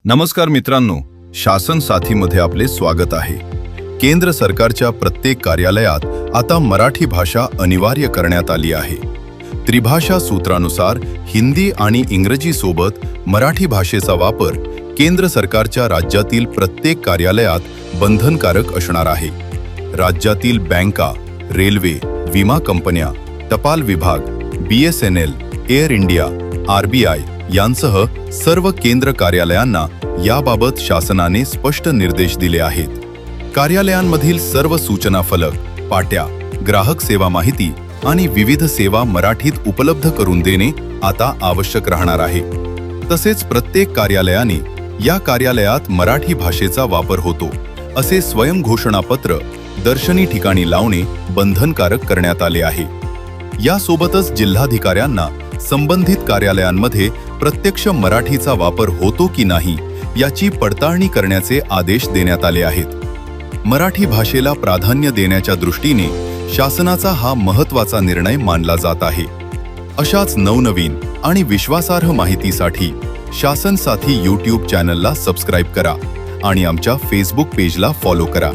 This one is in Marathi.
नमस्कार मित्रांनो, शासन साथीमध्ये आपले स्वागत आहे. केंद्र सरकारच्या प्रत्येक कार्यालयात आता मराठी भाषा अनिवार्य करण्यात आली आहे. त्रिभाषा सूत्रानुसार हिंदी आणि इंग्रजी सोबत मराठी भाषेचा वापर केंद्र सरकारच्या राज्यातील प्रत्येक कार्यालयात बंधनकारक असणार आहे. राज्यातील बँका, रेल्वे, विमा कंपन्या, टपाल विभाग, BSNL, एअर इंडिया, RBI यांसह सर्व केंद्र कार्यालयांना याबाबत शासनाने स्पष्ट निर्देश दिले आहेत. कार्यालयांमधील सर्व सूचना फलक, पाट्या, ग्राहक सेवा माहिती आणि विविध सेवा मराठीत उपलब्ध करून देणे आता आवश्यक राहणार आहे. तसेच प्रत्येक कार्यालयाने या कार्यालयात मराठी भाषेचा वापर होतो असे स्वयंघोषणापत्र दर्शनी ठिकाणी लावणे बंधनकारक करण्यात आले आहे. यासोबतच जिल्हाधिकाऱ्यांना संबंधित कार्यालयांमध्ये प्रत्यक्ष मराठीचा वापर होतो की नाही याची पडताळणी करण्याचे आदेश देण्यात आले आहेत. मराठी भाषेला प्राधान्य देण्याच्या दृष्टीने शासनाचा हा महत्त्वाचा निर्णय मानला जात आहे. अशाच नवनवीन आणि विश्वासार्ह माहितीसाठी शासन साथी YouTube चॅनलला सबस्क्राईब करा आणि आमच्या Facebook पेजला फॉलो करा.